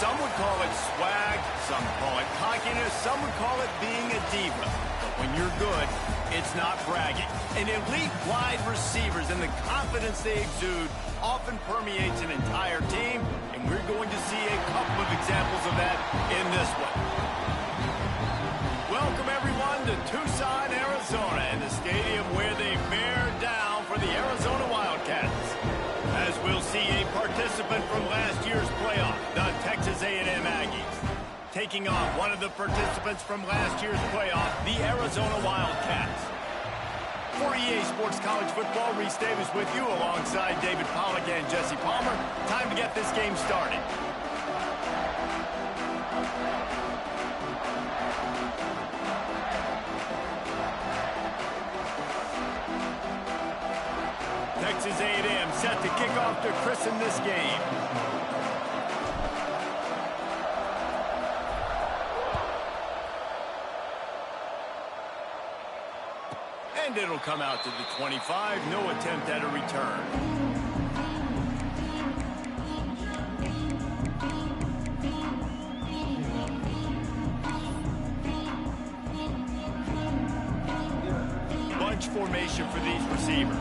Some would call it swag, some call it cockiness, some would call it being a diva. But when you're good, it's not bragging. And elite wide receivers and the confidence they exude often permeates an entire team, and we're going to see a couple of examples of that in this one. Welcome, everyone, to Tucson, Arizona, and the stadium where they bear down for the Arizona Wildcats. As we'll see a participant from last year's playoff, the Texas A&M Aggies, taking on one of the participants from last year's playoff, the Arizona Wildcats. For EA Sports College Football, Reese Davis with you alongside David Pollack and Jesse Palmer. Time to get this game started. Texas A&M set to kick off to christen this game. And it'll come out to the 25. No attempt at a return. Bunch formation for these receivers.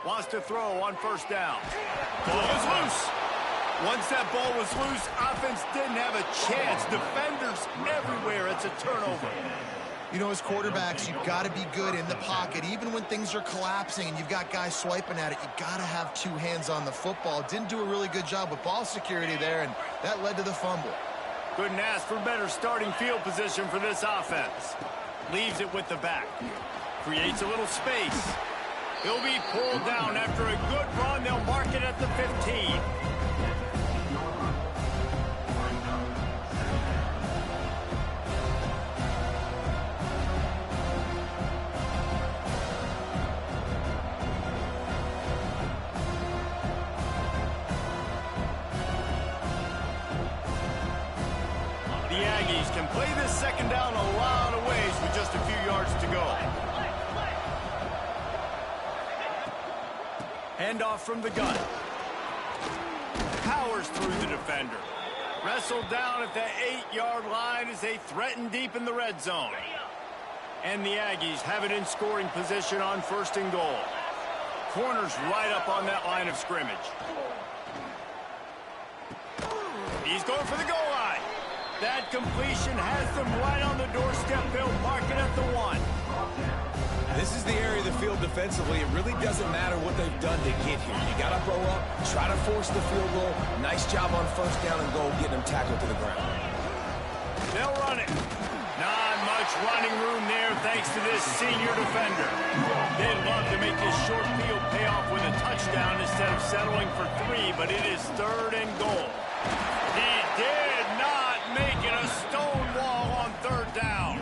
Wants to throw on first down. Ball is loose. Once that ball was loose, offense didn't have a chance. Defenders everywhere. It's a turnover. You know, as quarterbacks, you've got to be good in the pocket. Even when things are collapsing and you've got guys swiping at it, you've got to have two hands on the football. Didn't do a really good job with ball security there, and that led to the fumble. Couldn't ask for better starting field position for this offense. Leaves it with the back. Creates a little space. He'll be pulled down after a good run. They'll mark it at the 15. The Aggies can play this second down a lot of ways with just a few yards to go. Handoff from the gun. Powers through the defender. Wrestled down at the 8-yard line as they threaten deep in the red zone. And the Aggies have it in scoring position on first and goal. Corners right up on that line of scrimmage. He's going for the goal line. That completion has them right on the doorstep. They'll mark it at the 1. This is the area of the field defensively. It really doesn't matter what they've done to get here. You got to throw up, try to force the field goal. Nice job on first down and goal, getting them tackled to the ground. They'll run it. Not much running room there thanks to this senior defender. They'd love to make this short field pay off with a touchdown instead of settling for 3, but it is third and goal. He did not make it a stone wall on third down.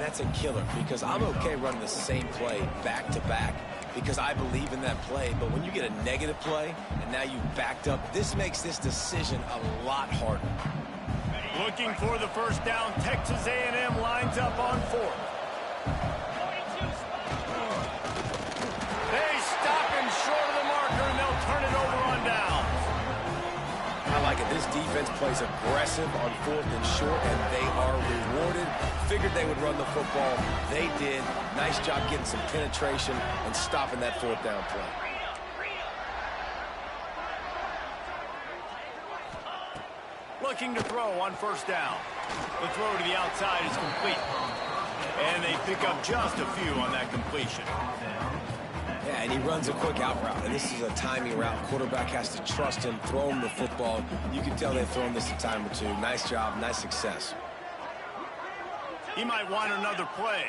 That's a killer because I'm okay running the same play back-to-back because I believe in that play. But when you get a negative play and now you've backed up, this makes this decision a lot harder. Looking for the first down. Texas A&M lines up on 4th. They stop him short of the marker, and they'll turn it over on down. I like it. This defense plays aggressive on 4th and short, and they are rewarded. Figured they would run the football. They did. Nice job getting some penetration and stopping that 4th down play. Looking to throw on first down. The throw to the outside is complete. And they pick up just a few on that completion. Yeah, and he runs a quick out route, and this is a timing route. Quarterback has to trust him, throw him the football. You can tell they've thrown this a time or two. Nice job, nice success. He might want another play.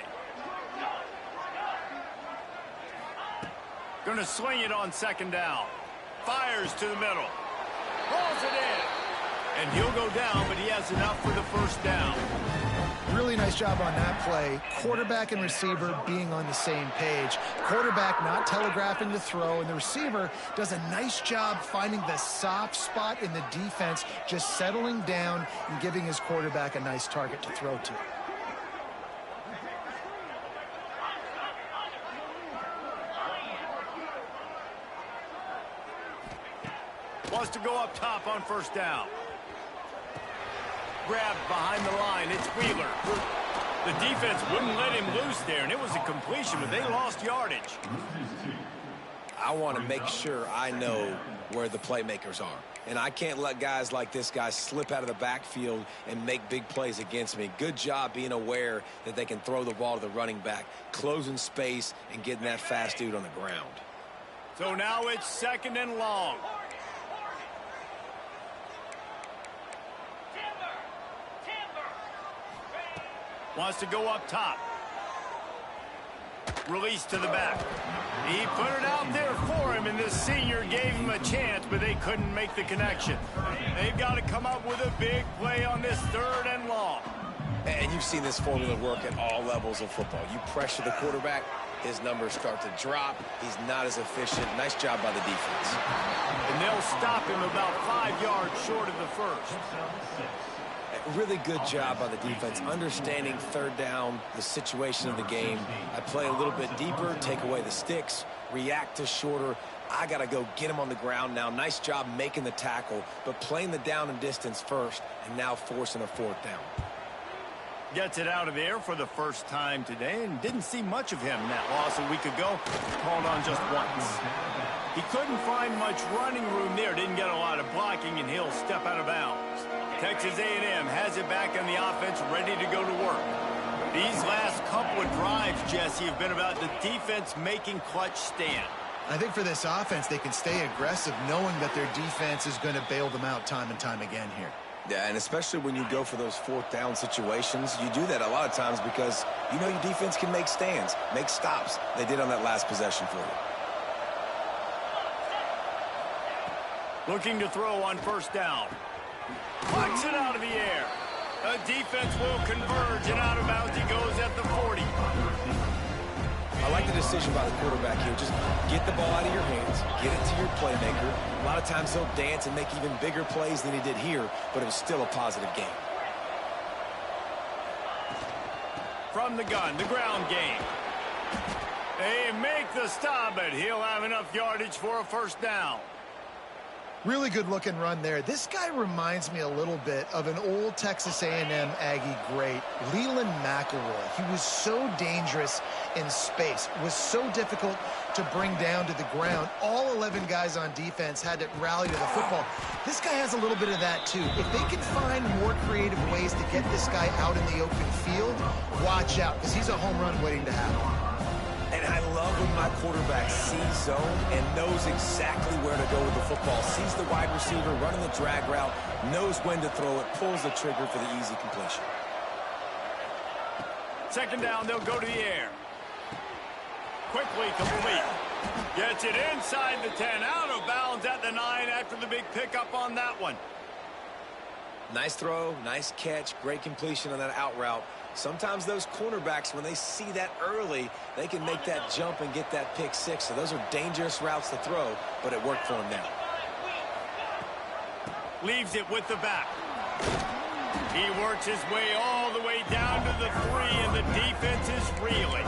Gonna swing it on second down. Fires to the middle. Rolls it in. And he'll go down, but he has enough for the first down. Really nice job on that play. Quarterback and receiver being on the same page. Quarterback not telegraphing the throw, and the receiver does a nice job finding the soft spot in the defense, just settling down and giving his quarterback a nice target to throw to. Wants to go up top on first down. Grabbed behind the line. It's Wheeler. The defense wouldn't let him loose there, and it was a completion, but they lost yardage. I want to make sure I know where the playmakers are. And I can't let guys like this guy slip out of the backfield and make big plays against me. Good job being aware that they can throw the ball to the running back, closing space, and getting that fast dude on the ground. So now it's 2nd and long. Wants to go up top. Release to the back. He put it out there for him, and this senior gave him a chance, but they couldn't make the connection. They've got to come up with a big play on this 3rd and long. And you've seen this formula work at all levels of football. You pressure the quarterback, his numbers start to drop. He's not as efficient. Nice job by the defense. And they'll stop him about 5 yards short of the first. Really good job by the defense, understanding 3rd down, the situation of the game. I play a little bit deeper, take away the sticks, react to shorter. I got to go get him on the ground now. Nice job making the tackle, but playing the down and distance first, and now forcing a 4th down. Gets it out of the air for the first time today, and didn't see much of him in that loss a week ago. Called on just once. He couldn't find much running room there, didn't get a lot of blocking, and he'll step out of bounds. Texas A&M has it back on the offense, ready to go to work. These last couple of drives, Jesse, have been about the defense making clutch stand. I think for this offense, they can stay aggressive knowing that their defense is going to bail them out time and time again here. Yeah, and especially when you go for those 4th down situations, you do that a lot of times because you know your defense can make stands, make stops. They did on that last possession for you. Looking to throw on first down. Plucks it out of the air. The defense will converge, and out of bounds he goes at the 40. I like the decision by the quarterback here. Just get the ball out of your hands, get it to your playmaker. A lot of times he'll dance and make even bigger plays than he did here, but it was still a positive game. From the gun, the ground game. They make the stop, but he'll have enough yardage for a first down. Really good looking run there. This guy reminds me a little bit of an old Texas A&M Aggie great, Leland McElroy. He was so dangerous in space, was so difficult to bring down to the ground. All 11 guys on defense had to rally to the football. This guy has a little bit of that too. If they can find more creative ways to get this guy out in the open field, watch out, because he's a home run waiting to happen. And I love when my quarterback sees zone and knows exactly where to go with the football. Sees the wide receiver running the drag route, knows when to throw it, pulls the trigger for the easy completion. 2nd down, they'll go to the air. Quickly complete. Gets it inside the 10, out of bounds at the 9 after the big pickup on that one. Nice throw, nice catch, great completion on that out route. Sometimes those cornerbacks, when they see that early, they can make that jump and get that pick 6. So those are dangerous routes to throw, but it worked for him now. Leaves it with the back. He works his way all the way down to the 3, and the defense is reeling.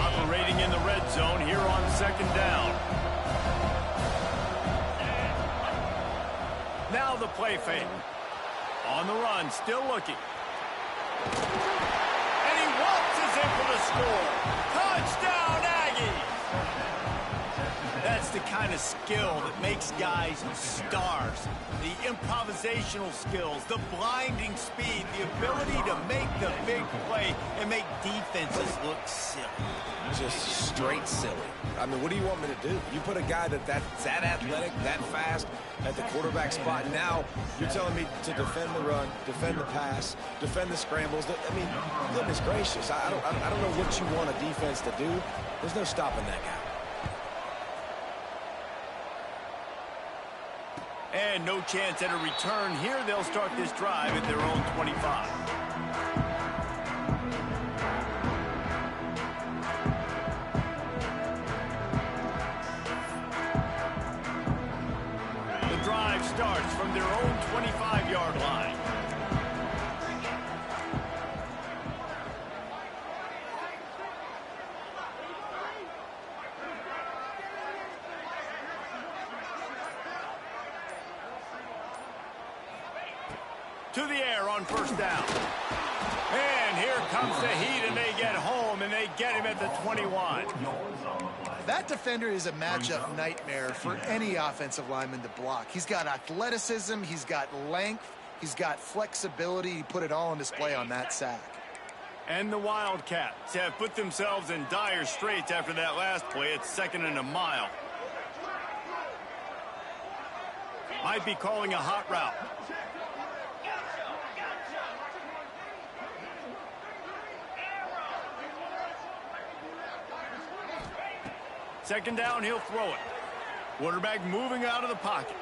Operating in the red zone here on 2nd down. Now the play fake. On the run, still looking. And he waltzes in for the score. Touchdown, Aggies! That's the kind of skill that makes guys stars. The improvisational skills, the blinding speed, the ability to make the big play and make defenses look silly. Just straight silly. I mean, what do you want me to do? You put a guy that's that athletic, that fast at the quarterback spot. Now you're telling me to defend the run, defend the pass, defend the scrambles. I mean, goodness gracious. I don't know what you want a defense to do. There's no stopping that guy. And no chance at a return here. They'll start this drive at their own 25. The drive starts from their own 25-yard line. To the air on first down. And here comes the heat, and they get home, and they get him at the 21. That defender is a matchup nightmare for any offensive lineman to block. He's got athleticism, he's got length, he's got flexibility. He put it all on display on that sack. And the Wildcats have put themselves in dire straits after that last play. It's 2nd and a mile. Might be calling a hot route. Second down, he'll throw it. Quarterback moving out of the pocket.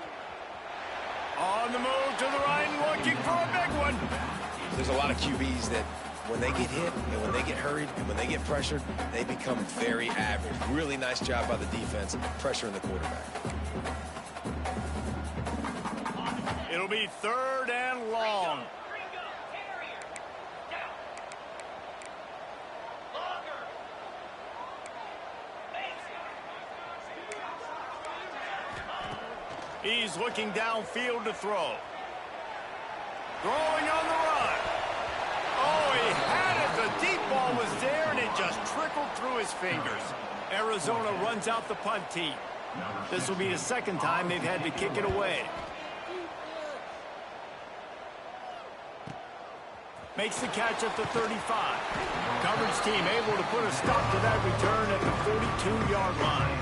On the move to the right and looking for a big one. There's a lot of QBs that when they get hit and when they get hurried and when they get pressured, they become very average. Really nice job by the defense pressuring the quarterback. It'll be 3rd and long. He's looking downfield to throw. Throwing on the run. Oh, he had it. The deep ball was there, and it just trickled through his fingers. Arizona runs out the punt team. This will be the 2nd time they've had to kick it away. Makes the catch at the 35. Coverage team able to put a stop to that return at the 42-yard line.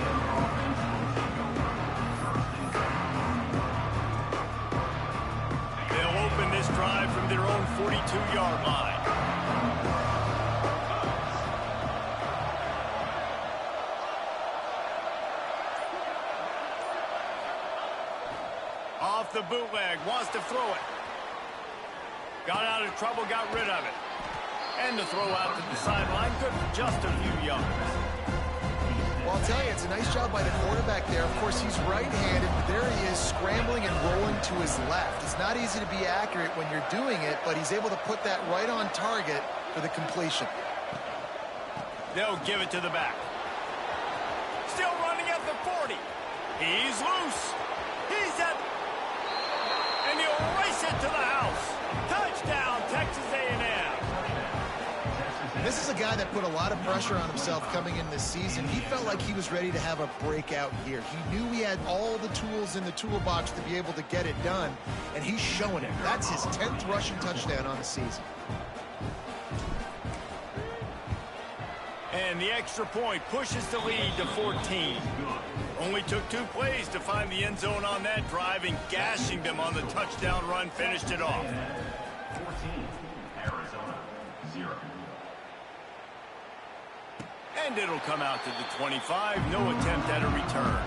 This drive from their own 42-yard line. Off the bootleg, wants to throw it. Got out of trouble, got rid of it. And the throw out to the sideline, good for just a few yards. Well, I'll tell you, it's a nice job by the quarterback there. Of course, he's right-handed, but there he is scrambling and rolling to his left. It's not easy to be accurate when you're doing it, but he's able to put that right on target for the completion. They'll give it to the back. Still running at the 40. He's loose. He's at... And he'll race it to the house. Touchdown, Texas A&M. This is a guy that put a lot of pressure on himself coming in this season. He felt like he was ready to have a breakout here. He knew he had all the tools in the toolbox to be able to get it done, and he's showing it. That's his 10th rushing touchdown on the season. And the extra point pushes the lead to 14. Only took 2 plays to find the end zone on that drive, and gashing them on the touchdown run finished it off. 14, Arizona, 0. And it'll come out to the 25. No attempt at a return.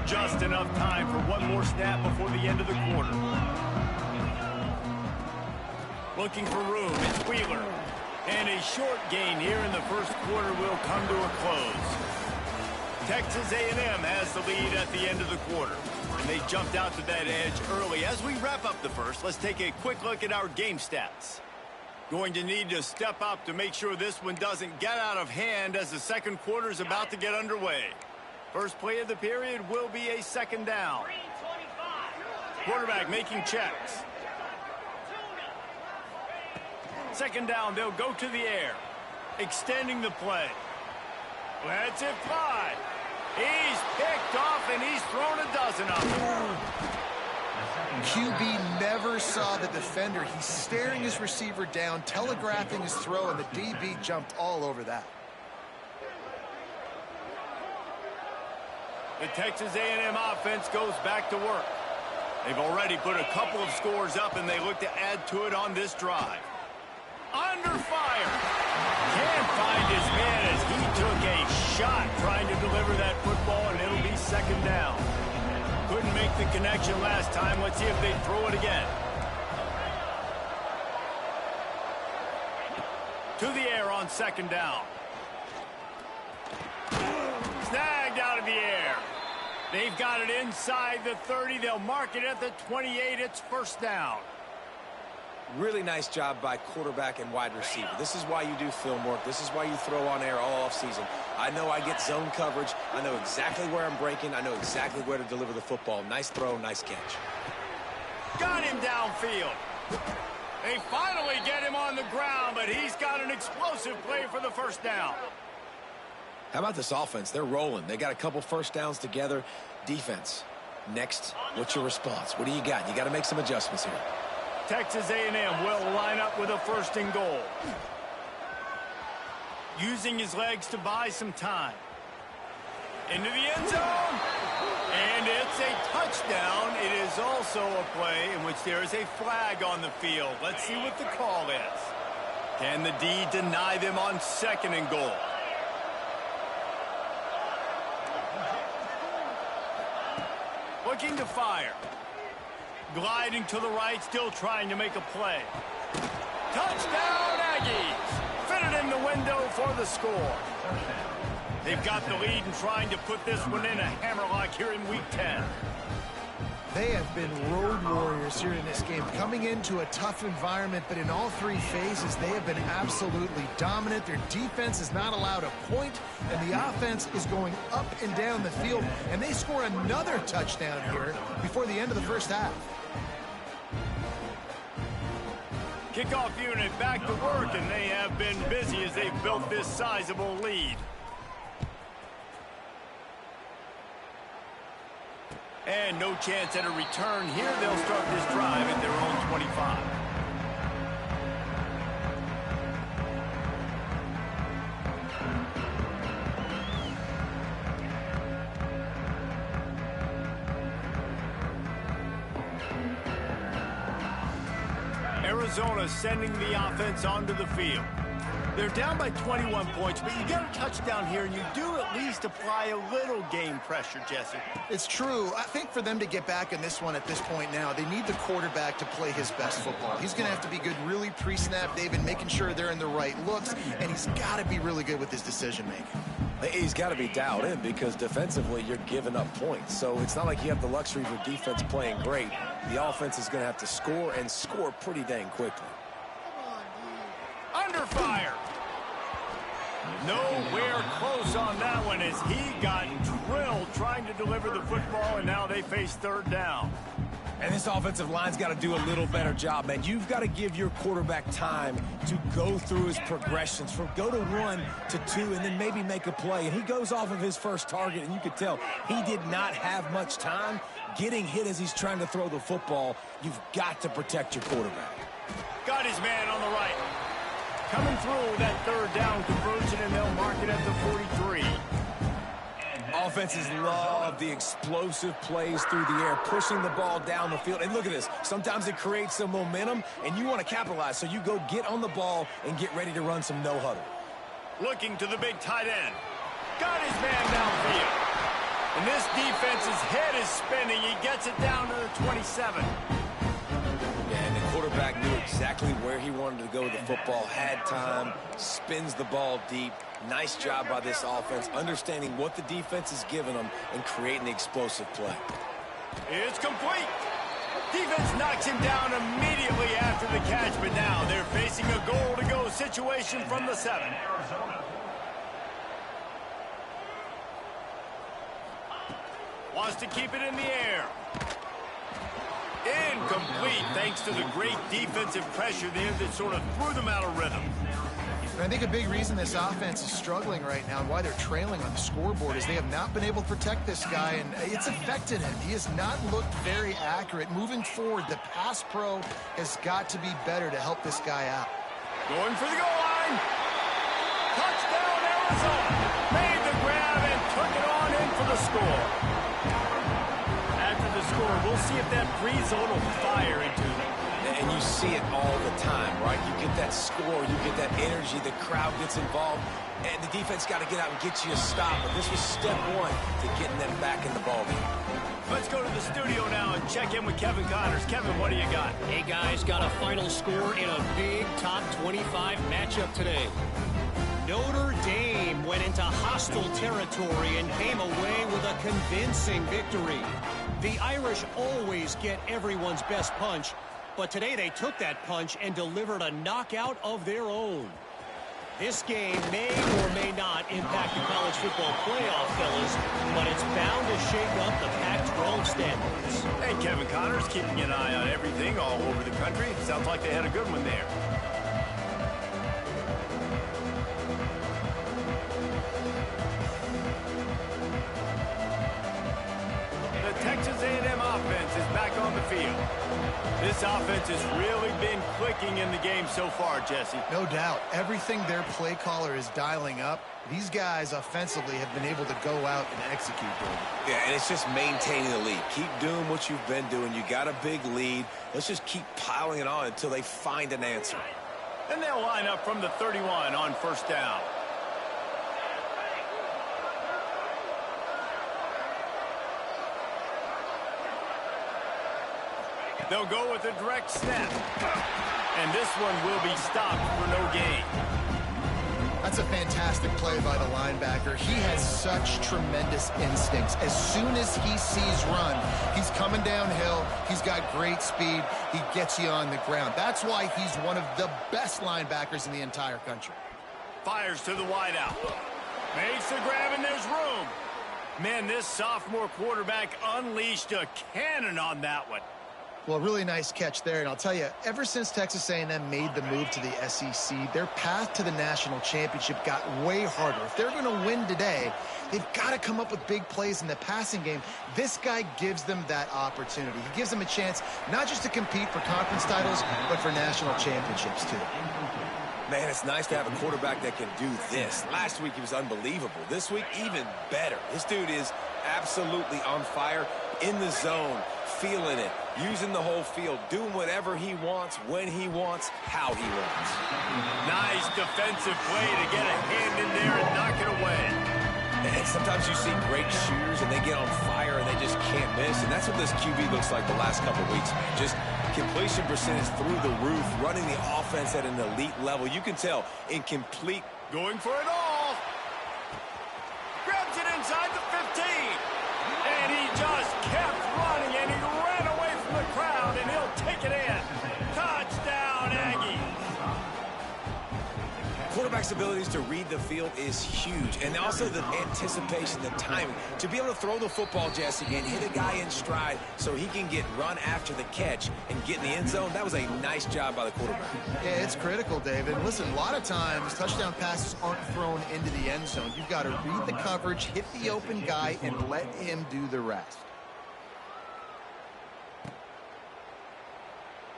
Just enough time for one more snap before the end of the quarter. Looking for room, it's Wheeler. And a short gain here in the first quarter will come to a close. Texas A&M has the lead at the end of the quarter. And they jumped out to that edge early. As we wrap up the first, let's take a quick look at our game stats. Going to need to step up to make sure this one doesn't get out of hand as the second quarter is about to get underway. First play of the period will be a 2nd down. Quarterback making checks. 2nd down, they'll go to the air. Extending the play. Lets it fly. He's picked off, and he's thrown a dozen of them. QB never saw the defender. He's staring his receiver down, telegraphing his throw, and the DB jumped all over that. The Texas A&M offense goes back to work. They've already put a couple of scores up, and they look to add to it on this drive. Under fire. Can't find his man as he took a shot trying to deliver that football, and it'll be second down. Couldn't make the connection last time. Let's see if they throw it again. To the air on second down. Snagged out of the air. They've got it inside the 30. They'll mark it at the 28. It's first down. Really nice job by quarterback and wide receiver. This is why you do film work. This is why you throw on air all offseason. I know I get zone coverage. I know exactly where I'm breaking. I know exactly where to deliver the football. Nice throw, nice catch. Got him downfield. They finally get him on the ground, but he's got an explosive play for the first down. How about this offense? They're rolling. They got a couple first downs together. Defense. Next, what's your response? What do you got? You got to make some adjustments here. Texas A&M will line up with a first and goal. Using his legs to buy some time. Into the end zone. And it's a touchdown. It is also a play in which there is a flag on the field. Let's see what the call is. Can the D deny them on second and goal? Looking to fire. Gliding to the right, still trying to make a play. Touchdown, Aggies! Fitted in the window for the score. They've got the lead and trying to put this one in a hammerlock here in Week 10. They have been road warriors here in this game, coming into a tough environment, but in all three phases, they have been absolutely dominant. Their defense is not allowed a point, and the offense is going up and down the field, and they score another touchdown here before the end of the first half. Kickoff unit back to work, and they have been busy as they've built this sizable lead. And no chance at a return here. They'll start this drive at their own 25. Arizona sending the offense onto the field. They're down by 21 points, but you get a touchdown here, and you do at least apply a little game pressure, Jesse. It's true. I think for them to get back in this one at this point now, they need the quarterback to play his best football. He's going to have to be good really pre-snap, David, making sure they're in the right looks, and he's got to be really good with his decision-making. He's got to be dialed in because defensively you're giving up points. So it's not like you have the luxury of your defense playing great. The offense is going to have to score and score pretty dang quickly. Under fire. Nowhere close on that one as he got drilled trying to deliver the football, and now they face third down. And this offensive line's got to do a little better job, man. You've got to give your quarterback time to go through his progressions from go to 1 to 2 and then maybe make a play. And he goes off of his first target, and you could tell he did not have much time getting hit as he's trying to throw the football. You've got to protect your quarterback. Got his man on the right. Coming through that third down conversion, and they'll mark it at the 43. Offenses love the explosive plays through the air, pushing the ball down the field. And look at this. Sometimes it creates some momentum, and you want to capitalize. So you go get on the ball and get ready to run some no-huddle. Looking to the big tight end. Got his man downfield. And this defense's head is spinning. He gets it down to the 27. And the quarterback knew exactly where he wanted to go with the football, had time, spins the ball deep. Nice job by this offense, understanding what the defense is giving them and creating the explosive play. It's complete. Defense knocks him down immediately after the catch, but now they're facing a goal-to-go situation from the 7. Wants to keep it in the air. Incomplete, thanks to the great defensive pressure there that sort of threw them out of rhythm. And I think a big reason this offense is struggling right now and why they're trailing on the scoreboard is they have not been able to protect this guy, and it's affected him. He has not looked very accurate. Moving forward, the pass pro has got to be better to help this guy out. Going for the goal line. Touchdown, Arizona. Made the grab and took it on in for the score. After the score, we'll see if that breathes a little fire into them. And you see it all the time, right? You get that score, you get that energy, the crowd gets involved, and the defense got to get out and get you a stop. But this was step one to getting them back in the ballgame. Let's go to the studio now and check in with Kevin Connors. Kevin, what do you got? Hey, guys, got a final score in a big top 25 matchup today. Notre Dame went into hostile territory and came away with a convincing victory. The Irish always get everyone's best punch, but today they took that punch and delivered a knockout of their own. This game may or may not impact the college football playoff, fellas, but it's bound to shake up the Pac-12 standards. Hey, Kevin Connors, keeping an eye on everything all over the country. Sounds like they had a good one there. The Texas A&M offense is back on the field. This offense has really been clicking in the game so far, Jesse. No doubt. Everything their play caller is dialing up, these guys offensively have been able to go out and execute. Yeah, and it's just maintaining the lead. Keep doing what you've been doing. You got a big lead. Let's just keep piling it on until they find an answer. And they'll line up from the 31 on first down. They'll go with a direct snap. And this one will be stopped for no gain. That's a fantastic play by the linebacker. He has such tremendous instincts. As soon as he sees run, he's coming downhill. He's got great speed. He gets you on the ground. That's why he's one of the best linebackers in the entire country. Fires to the wideout. Makes the grab, and there's room. Man, this sophomore quarterback unleashed a cannon on that one. Well, really nice catch there, and I'll tell you, ever since Texas A&M made the move to the SEC, their path to the national championship got way harder. If they're going to win today, they've got to come up with big plays in the passing game. This guy gives them that opportunity. He gives them a chance not just to compete for conference titles, but for national championships, too. Man, it's nice to have a quarterback that can do this. Last week, he was unbelievable. This week, even better. This dude is absolutely on fire, in the zone, feeling it, using the whole field, doing whatever he wants, when he wants, how he wants. Nice defensive play to get a hand in there and knock it away. And sometimes you see great shooters, and they get on fire, and they just can't miss. And that's what this QB looks like the last couple of weeks. Just completion percentage through the roof, running the offense at an elite level. You can tell in complete. Going for it all. Grabs it inside the 15. And he just kept running, and he ran away from the crowd, and he'll take it in. Touchdown, Aggies. Quarterback's abilities to read the field is huge, and also the anticipation, the timing. To be able to throw the football, Jesse, and hit a guy in stride so he can get run after the catch and get in the end zone, that was a nice job by the quarterback. Yeah, it's critical, David. Listen, a lot of times, touchdown passes aren't thrown into the end zone. You've got to read the coverage, hit the open guy, and let him do the rest.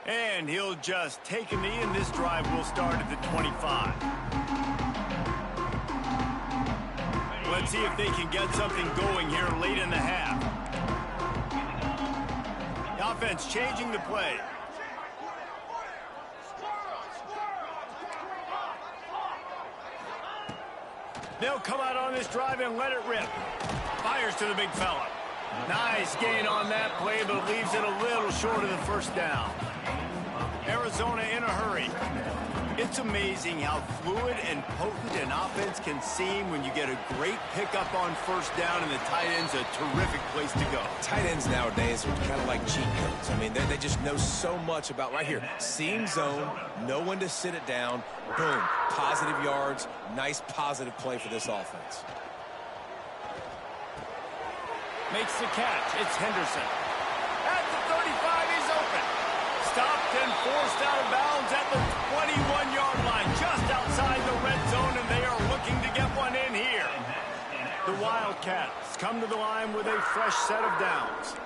And he'll just take a knee, and this drive will start at the 25. Let's see if they can get something going here late in the half. The offense changing the play. They'll come out on this drive and let it rip. Fires to the big fella. Nice gain on that play, but leaves it a little short of the first down. Arizona in a hurry. It's amazing how fluid and potent an offense can seem when you get a great pickup on first down, and the tight end's a terrific place to go. Tight ends nowadays are kind of like cheat codes. I mean, they just know so much about right here. Seeing zone, know when to sit it down, boom, positive yards, nice positive play for this offense. Makes the catch. It's Henderson. At the 35, he's open. Stopped and forced out of bounds at the 21-yard line, just outside the red zone, and they are looking to get one in here. The Wildcats come to the line with a fresh set of downs.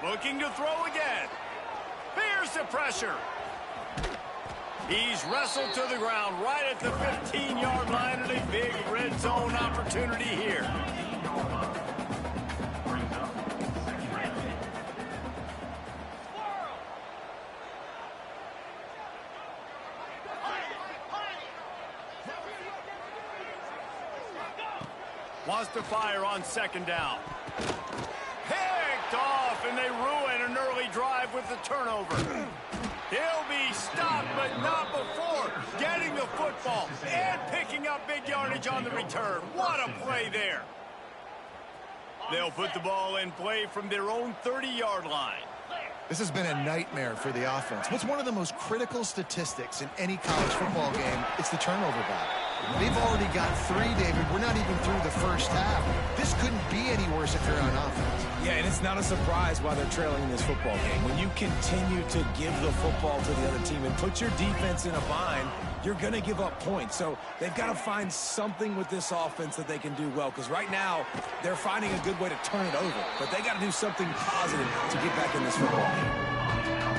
Looking to throw again. Here's the pressure. He's wrestled to the ground right at the 15-yard line, and a big red zone opportunity here. Wants to fire on second down. Picked off, and they ruin an early drive with the turnover. He'll be stopped, but not before getting the football and picking up big yardage on the return. What a play there. They'll put the ball in play from their own 30-yard line. This has been a nightmare for the offense. What's one of the most critical statistics in any college football game? It's the turnover battle. They've already got 3, David. We're not even through the first half. This couldn't be any worse if you're on offense. Yeah, and it's not a surprise why they're trailing in this football game. When you continue to give the football to the other team and put your defense in a bind, you're going to give up points. So they've got to find something with this offense that they can do well, because right now they're finding a good way to turn it over. But they got to do something positive to get back in this football game.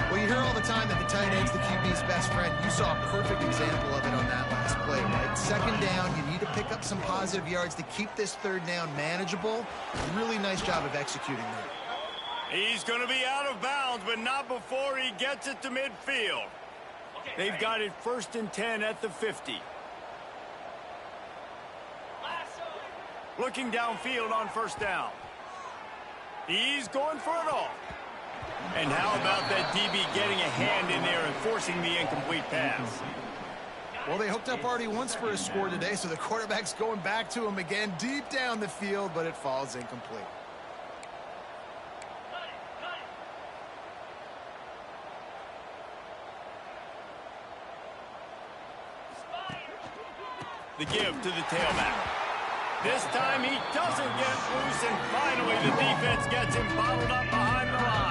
Well, you hear all the time that the tight end's the QB's best friend. You saw a perfect example of it on that last play, right? Second down, you need to pick up some positive yards to keep this third down manageable. Really nice job of executing that. He's going to be out of bounds, but not before he gets it to midfield. They've got it 1st and 10 at the 50. Looking downfield on first down. He's going for it all. And how about that DB getting a hand in there and forcing the incomplete pass? Well, they hooked up already once for a score today, so the quarterback's going back to him again deep down the field, but it falls incomplete. The give to the tailback. This time he doesn't get loose, and finally the defense gets him bottled up behind the line.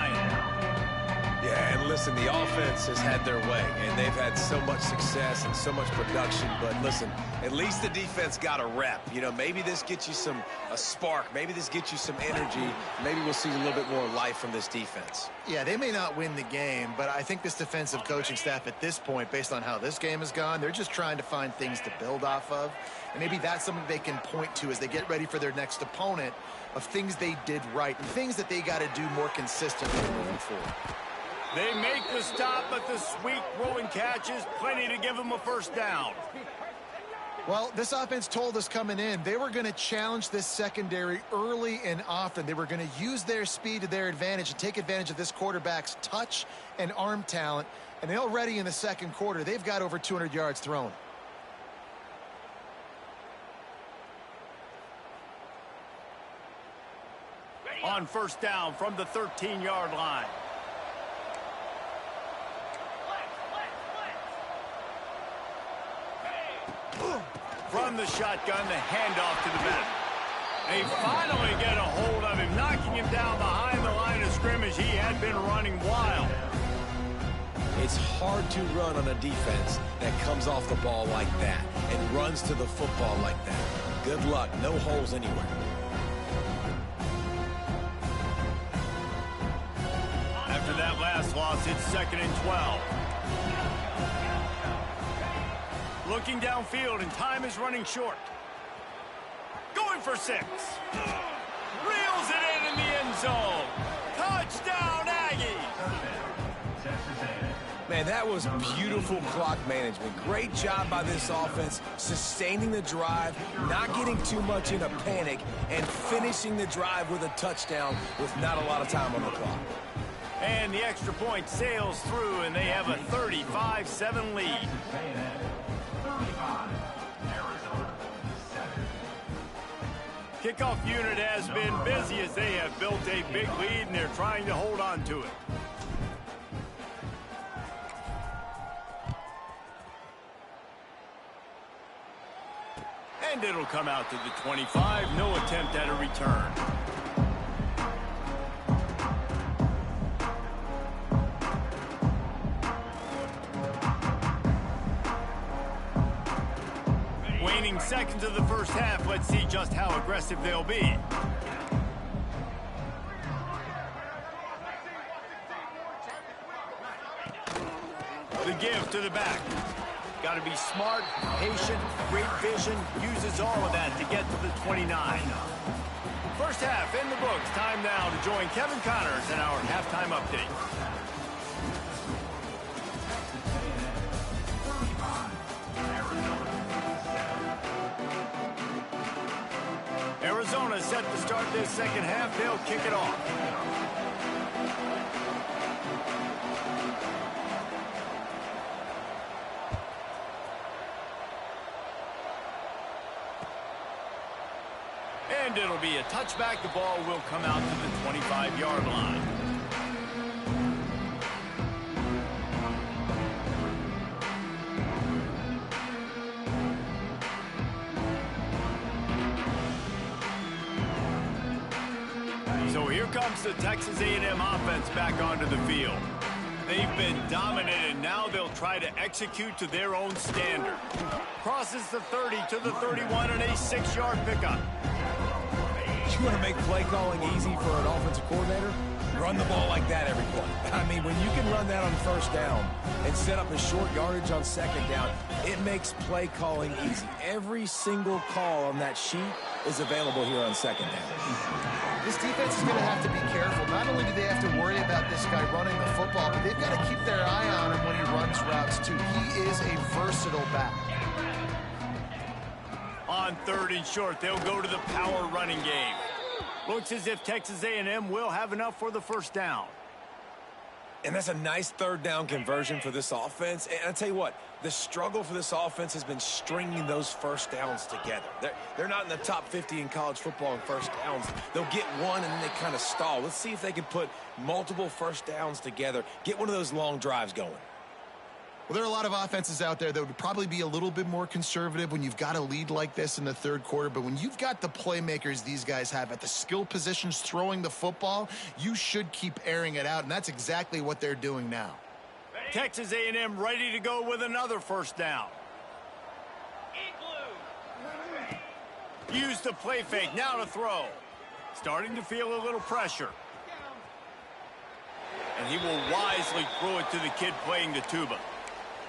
Yeah, and listen, the offense has had their way, and they've had so much success and so much production. But listen, at least the defense got a rep. You know, maybe this gets you a spark. Maybe this gets you some energy. Maybe we'll see a little bit more life from this defense. Yeah, they may not win the game, but I think this defensive coaching staff at this point, based on how this game has gone, they're just trying to find things to build off of. And maybe that's something they can point to as they get ready for their next opponent, of things they did right and things that they got to do more consistently moving forward. They make the stop, but the sweet rolling catch is plenty to give them a first down. Well, this offense told us coming in they were going to challenge this secondary early and often. They were going to use their speed to their advantage and take advantage of this quarterback's touch and arm talent. And already in the second quarter, they've got over 200 yards thrown. On first down from the 13-yard line. From the shotgun, the handoff to the back. They finally get a hold of him, knocking him down behind the line of scrimmage. He had been running wild. It's hard to run on a defense that comes off the ball like that and runs to the football like that. Good luck. No holes anywhere. After that last loss, it's 2nd and 12. Looking downfield, and time is running short. Going for 6. Reels it in the end zone. Touchdown, Aggies! Man, that was beautiful clock management. Great job by this offense, sustaining the drive, not getting too much in a panic, and finishing the drive with a touchdown with not a lot of time on the clock. And the extra point sails through, and they have a 35-7 lead. Kickoff unit has been busy as they have built a big lead, and they're trying to hold on to it. And it'll come out to the 25. No attempt at a return. Waning seconds of the first half. Let's see just how aggressive they'll be. The give to the back. Got to be smart, patient, great vision, uses all of that to get to the 29. First half in the books. Time now to join Kevin Connors in our halftime update. Arizona set to start this second half. They'll kick it off. And it'll be a touchback. The ball will come out to the 25-yard line. So here comes the Texas A&M offense back onto the field. They've been dominant, and now they'll try to execute to their own standard. Crosses the 30 to the 31 and a 6-yard pickup. You want to make play calling easy for an offensive coordinator? Run the ball like that every play. I mean, when you can run that on first down and set up a short yardage on second down, it makes play calling easy. Every single call on that sheet is available here on second down. This defense is going to have to be careful. Not only do they have to worry about this guy running the football, but they've got to keep their eye on him when he runs routes, too. He is a versatile back. On 3rd and short, they'll go to the power running game. Looks as if Texas A&M will have enough for the first down. And that's a nice 3rd down conversion for this offense. And I'll tell you what, the struggle for this offense has been stringing those first downs together. They're not in the top 50 in college football in first downs. They'll get one and then they kind of stall. Let's see if they can put multiple first downs together, get one of those long drives going. Well, there are a lot of offenses out there that would probably be a little bit more conservative when you've got a lead like this in the 3rd quarter. But when you've got the playmakers these guys have at the skill positions throwing the football, you should keep airing it out. And that's exactly what they're doing now. Texas A&M ready to go with another first down. Use the play fake, now to throw. Starting to feel a little pressure. And he will wisely throw it to the kid playing the tuba.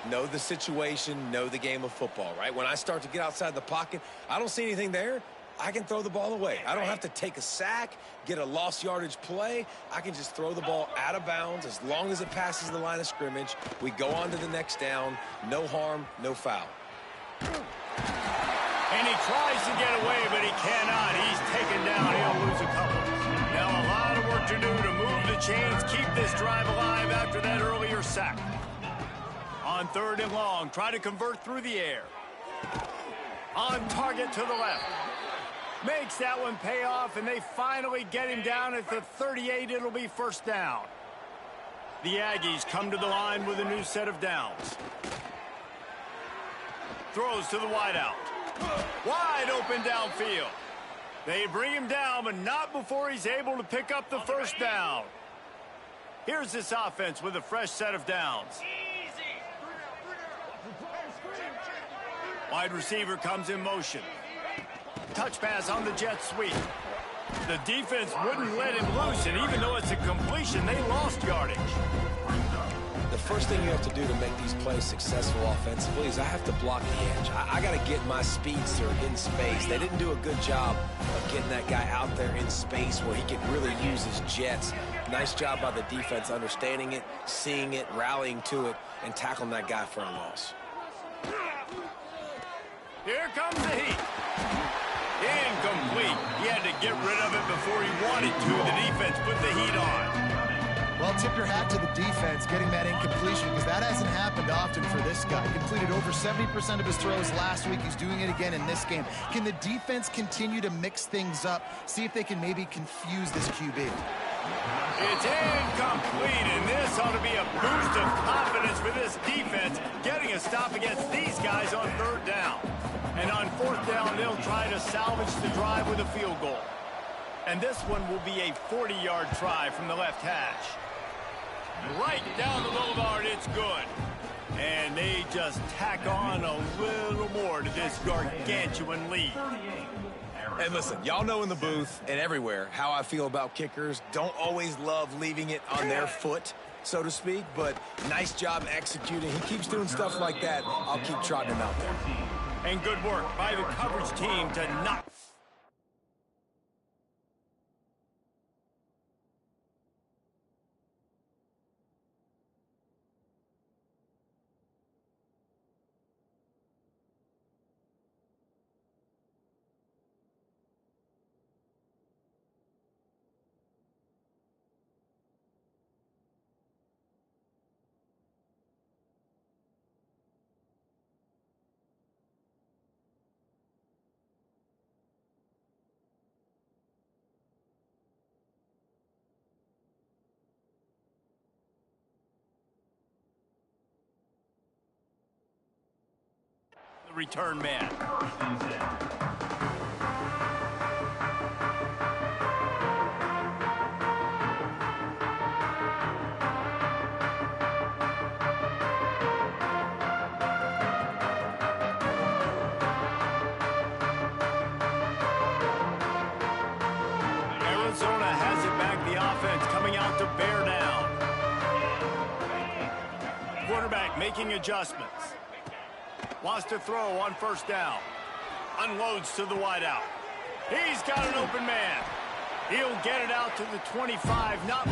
Know the situation, know the game of football, right? When I start to get outside the pocket, I don't see anything there, I can throw the ball away. I don't have to take a sack, get a lost yardage play. I can just throw the ball out of bounds as long as it passes the line of scrimmage. We go on to the next down. No harm, no foul. And he tries to get away, but he cannot. He's taken down. He'll lose a couple. Now a lot of work to do to move the chains, keep this drive alive after that earlier sack. On 3rd and long, try to convert through the air. On target to the left. Makes that one pay off, and they finally get him down at the 38. It'll be first down. The Aggies come to the line with a new set of downs. Throws to the wideout. Wide open downfield. They bring him down, but not before he's able to pick up the first down. Here's this offense with a fresh set of downs. Wide receiver comes in motion. Touch pass on the jet sweep. The defense wouldn't let him loose, and even though it's a completion, they lost yardage. The first thing you have to do to make these plays successful offensively is I have to block the edge. I got to get my speedster in space. They didn't do a good job of getting that guy out there in space where he could really use his jets. Nice job by the defense understanding it, seeing it, rallying to it, and tackling that guy for a loss. Here comes the heat. Incomplete. He had to get rid of it before he wanted to. The defense put the heat on. Well, tip your hat to the defense getting that incompletion, because that hasn't happened often for this guy. Completed over 70% of his throws last week. He's doing it again in this game. Can the defense continue to mix things up? See if they can maybe confuse this QB. It's incomplete, and this ought to be a boost of confidence for this defense, getting a stop against these guys on 3rd down. And on 4th down, they'll try to salvage the drive with a field goal. And this one will be a 40-yard try from the left hash. Right down the boulevard, it's good. And they just tack on a little more to this gargantuan lead. And listen, y'all know in the booth and everywhere how I feel about kickers. Don't always love leaving it on their foot, so to speak, but nice job executing. He keeps doing stuff like that. I'll keep trotting him out there. And good work by the coverage team to knock. return man. First and 10. Arizona has it back. The offense coming out to bear down. Quarterback making adjustments. Wants to throw on first down. Unloads to the wideout. He's got an open man. He'll get it out to the 25. Not...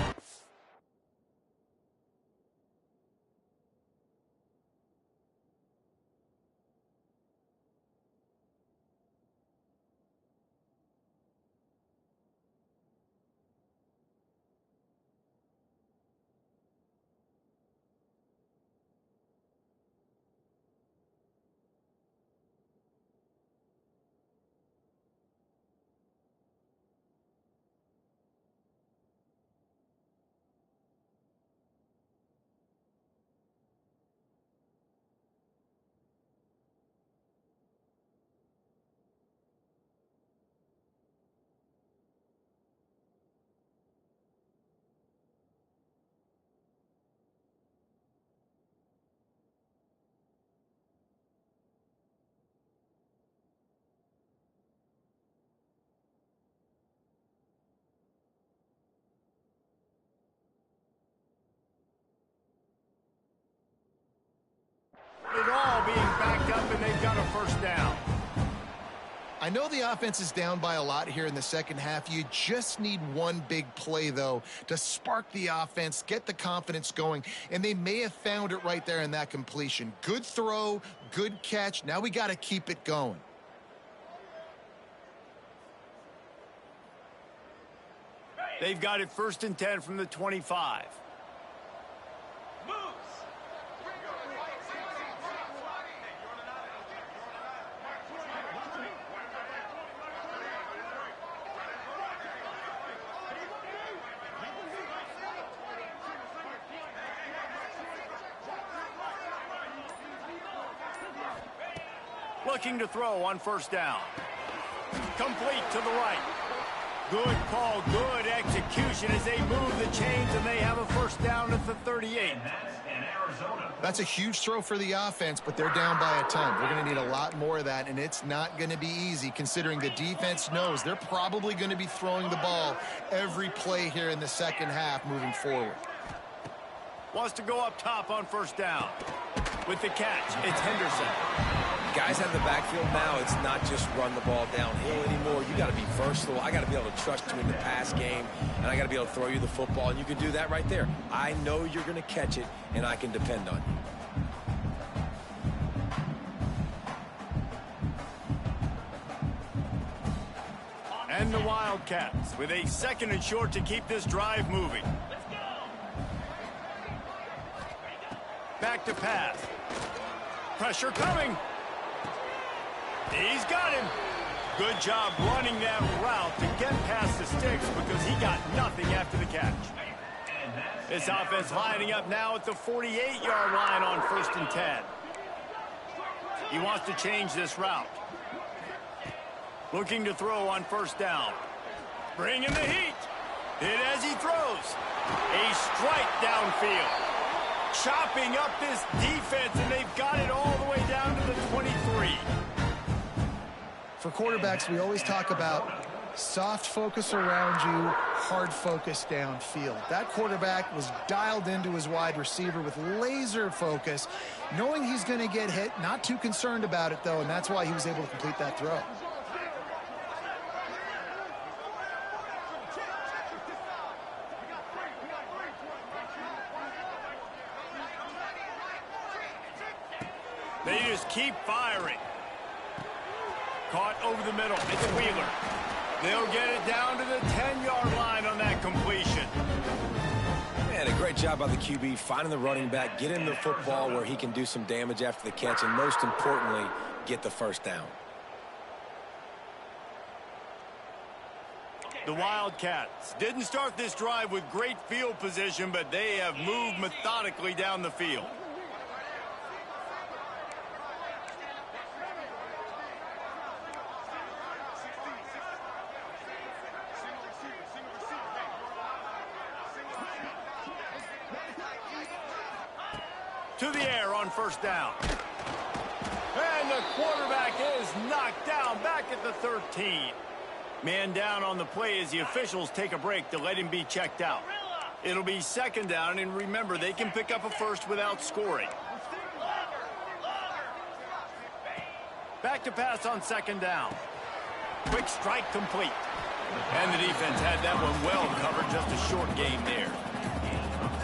It all being backed up, and they've got a first down. I know the offense is down by a lot here in the second half. You just need one big play, though, to spark the offense, get the confidence going, and they may have found it right there in that completion. Good throw, good catch. Now we got to keep it going. They've got it first and 10 from the 25. Looking to throw on first down. Complete to the right. Good call, good execution as they move the chains, and they have a first down at the 38. That's a huge throw for the offense, but they're down by a ton. They're going to need a lot more of that, and it's not going to be easy considering the defense knows they're probably going to be throwing the ball every play here in the second half moving forward. Wants to go up top on first down. With the catch, it's Henderson. Guys out of the backfield now, it's not just run the ball downhill anymore. You got to be versatile. I got to be able to trust you in the pass game, and I got to be able to throw you the football, and you can do that right there. I know you're going to catch it, and I can depend on you. And the Wildcats with a second and short to keep this drive moving. Back to pass. Pressure coming. He's got him. Good job running that route to get past the sticks because he got nothing after the catch. This offense lining up now at the 48-yard line on first and 10. He wants to change this route. Looking to throw on first down. Bringing the heat. Hit as he throws. A strike downfield. Chopping up this defense, and they've got it all the way down to the 23. For quarterbacks, we always talk about soft focus around you, hard focus downfield. That quarterback was dialed into his wide receiver with laser focus, knowing he's going to get hit, not too concerned about it, though, and that's why he was able to complete that throw. They just keep firing. Caught over the middle. It's Wheeler. They'll get it down to the 10-yard line on that completion. Man, a great job by the QB finding the running back, get him the football where he can do some damage after the catch, and most importantly, get the first down. The Wildcats didn't start this drive with great field position, but they have moved methodically down the field. To the air on first down. And the quarterback is knocked down back at the 13. Man down on the play as the officials take a break to let him be checked out. It'll be second down, and remember, they can pick up a first without scoring. Back to pass on second down. Quick strike complete. And the defense had that one well covered, just a short gain there.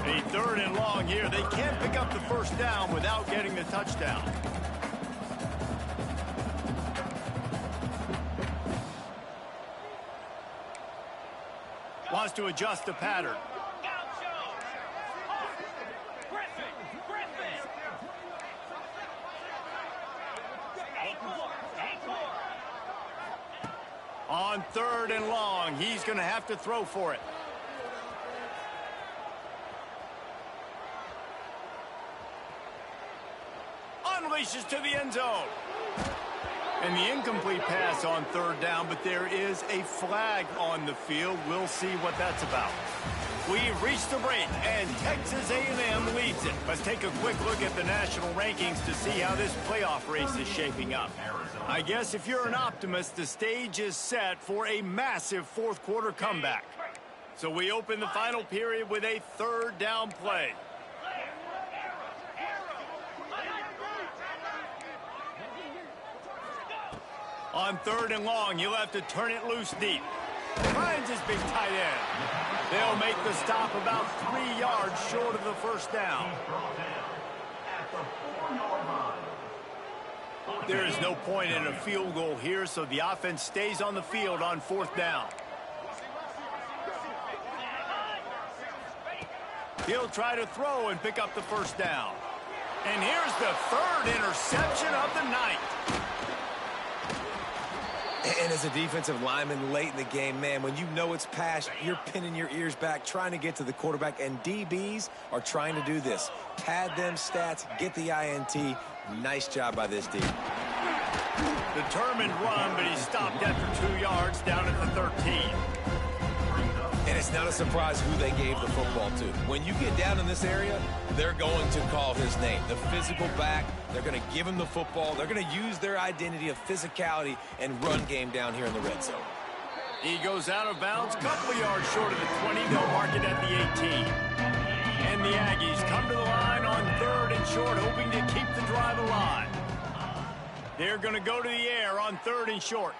A third and long here. They can't pick up the first down without getting the touchdown. Wants to adjust the pattern. On third and long, he's going to have to throw for it. Unleashes to the end zone. And the incomplete pass on third down, but there is a flag on the field. We'll see what that's about. We've reached the break, and Texas A&M leads it. Let's take a quick look at the national rankings to see how this playoff race is shaping up. I guess if you're an optimist, the stage is set for a massive fourth quarter comeback. So we open the final period with a third down play. On third and long, he'll have to turn it loose deep. Finds his big tight end. They'll make the stop about 3 yards short of the first down. There is no point in a field goal here, so the offense stays on the field on fourth down. He'll try to throw and pick up the first down. And here's the third interception of the night. And as a defensive lineman late in the game, man, when you know it's past, you're pinning your ears back, trying to get to the quarterback, and DBs are trying to do this. Pad them stats, get the INT. Nice job by this D. Determined run, but he stopped after 2 yards down at the 13. And it's not a surprise who they gave the football to. When you get down in this area, they're going to call his name. The physical back, they're going to give him the football. They're going to use their identity of physicality and run game down here in the red zone. He goes out of bounds, couple yards short of the 20. They'll mark it at the 18. And the Aggies come to the line on third and short, hoping to keep the drive alive. They're going to go to the air on third and short.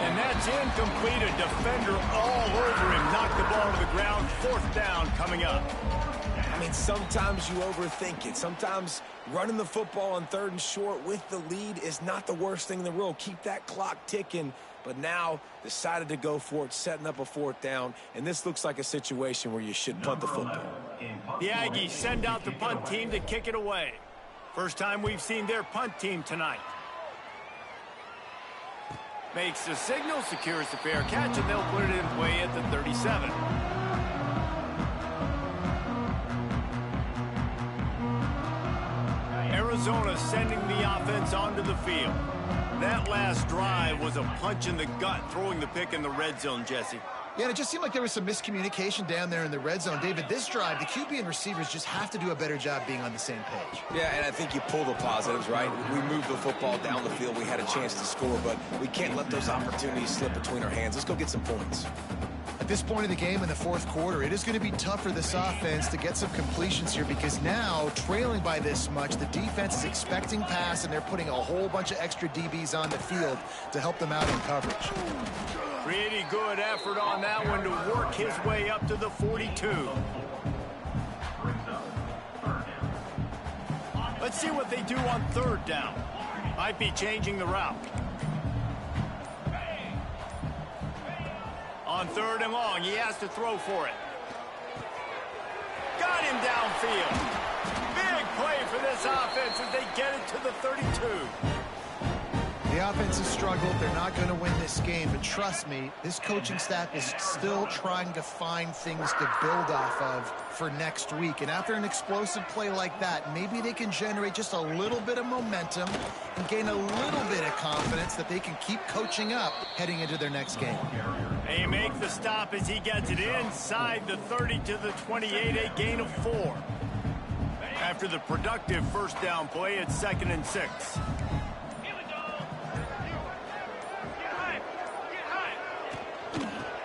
And that's incomplete. A defender all over him. Knocked the ball to the ground. Fourth down coming up. I mean, sometimes you overthink it. Sometimes running the football on third and short with the lead is not the worst thing in the world. Keep that clock ticking. But now decided to go for it, setting up a fourth down. And this looks like a situation where you should punt the football. The Aggies send out the punt team to kick it away. First time we've seen their punt team tonight. Makes the signal, secures the fair catch, and they'll put it in play at the 37. Arizona sending the offense onto the field. That last drive was a punch in the gut, throwing the pick in the red zone, Jesse. Yeah, and it just seemed like there was some miscommunication down there in the red zone. David, this drive, the QB and receivers just have to do a better job being on the same page. Yeah, and I think you pull the positives, right? We moved the football down the field. We had a chance to score, but we can't let those opportunities slip between our hands. Let's go get some points. At this point of the game in the fourth quarter, it is going to be tough for this offense to get some completions here because now, trailing by this much, the defense is expecting pass, and they're putting a whole bunch of extra DBs on the field to help them out in coverage. Pretty good effort on that one to work his way up to the 42. Let's see what they do on third down. Might be changing the route. On third and long, he has to throw for it. Got him downfield. Big play for this offense as they get it to the 32. The offense has struggled. They're not going to win this game. But trust me, this coaching staff is still trying to find things to build off of for next week. And after an explosive play like that, maybe they can generate just a little bit of momentum and gain a little bit of confidence that they can keep coaching up heading into their next game. They make the stop as he gets it inside the 30 to the 28, a gain of 4. After the productive first down play, it's 2nd and 6.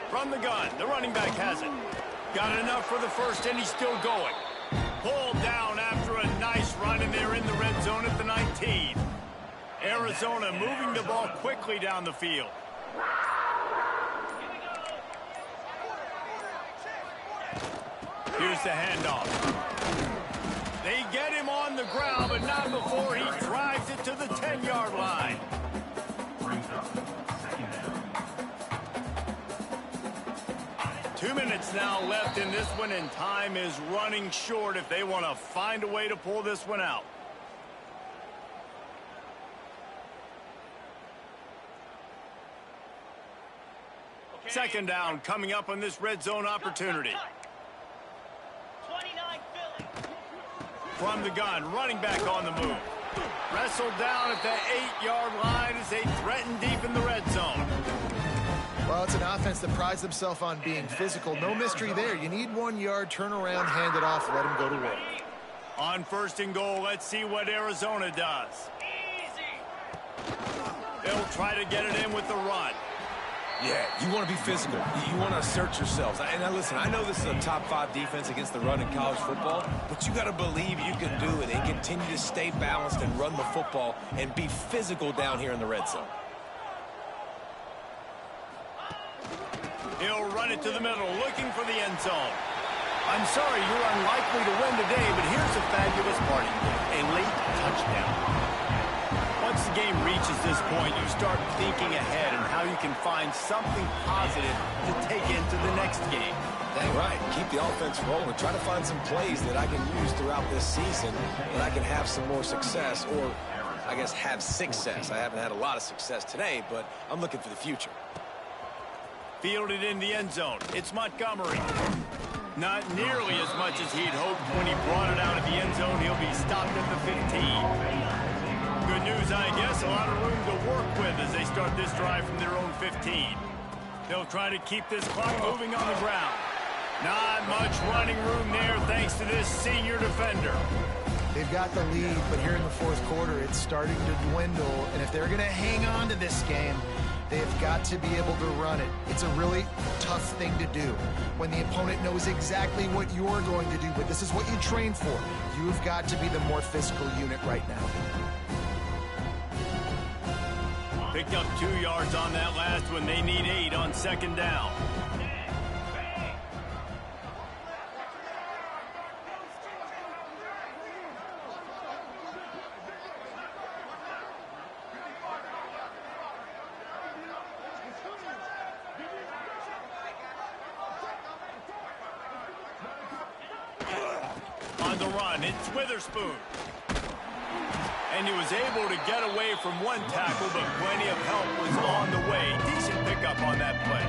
From the gun, the running back has it. Got enough for the first, and he's still going. Pulled down after a nice run, and they're in the red zone at the 19. Arizona moving the ball quickly down the field. Here's the handoff. They get him on the ground, but not before he drives it to the 10-yard line. Brings up second down. 2 minutes now left in this one, and time is running short if they want to find a way to pull this one out. Second down coming up on this red zone opportunity. From the gun, running back on the move. Wrestled down at the 8-yard line as they threaten deep in the red zone. Well, it's an offense that prides themselves on being physical. No mystery there. You need 1 yard, turn around, hand it off, let them go to work. On 1st and goal, let's see what Arizona does. They'll try to get it in with the run. Yeah, you want to be physical. You want to assert yourselves. And now listen, I know this is a top 5 defense against the run in college football, but you got to believe you can do it and continue to stay balanced and run the football and be physical down here in the red zone. He'll run it to the middle, looking for the end zone. I'm sorry, you're unlikely to win today, but here's a fabulous party. A late touchdown. Once the game reaches this point, you start thinking ahead and how you can find something positive to take into the next game. Dang right. Keep the offense rolling. Try to find some plays that I can use throughout this season that I can have some more success, or I guess have success. I haven't had a lot of success today, but I'm looking for the future. Fielded in the end zone. It's Montgomery. Not nearly as much as he'd hoped when he brought it out of the end zone. He'll be stopped at the 15. Good news, I guess. A lot of room to work with as they start this drive from their own 15. They'll try to keep this clock moving on the ground. Not much running room there thanks to this senior defender. They've got the lead, but here in the 4th quarter, it's starting to dwindle. And if they're going to hang on to this game, they've got to be able to run it. It's a really tough thing to do when the opponent knows exactly what you're going to do, but this is what you train for. You've got to be the more physical unit right now. Picked up 2 yards on that last one. They need 8 on 2nd down. On the run, it's Witherspoon. And he was able to get away from one tackle, but plenty of help was on the way. Decent pickup on that play.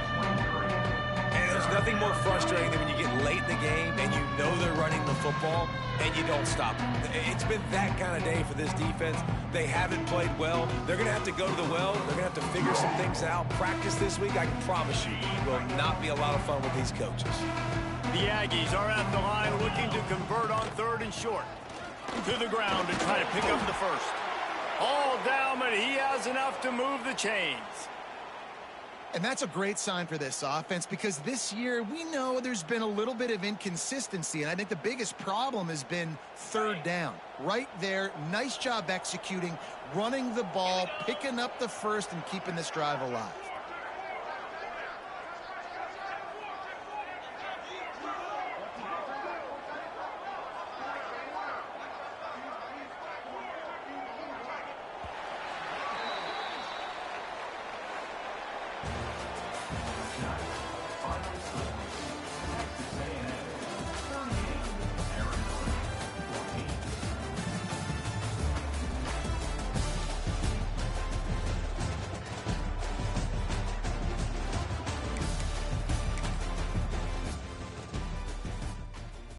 And there's nothing more frustrating than when you get late in the game and you know they're running the football and you don't stop them. It's been that kind of day for this defense. They haven't played well. They're going to have to go to the well. They're going to have to figure some things out. Practice this week, I can promise you, will not be a lot of fun with these coaches. The Aggies are at the line looking to convert on 3rd and short. To the ground to try to pick up the first. All down, but he has enough to move the chains. And that's a great sign for this offense because this year we know there's been a little bit of inconsistency, and I think the biggest problem has been 3rd down. Right there, nice job executing, running the ball, picking up the first, and keeping this drive alive.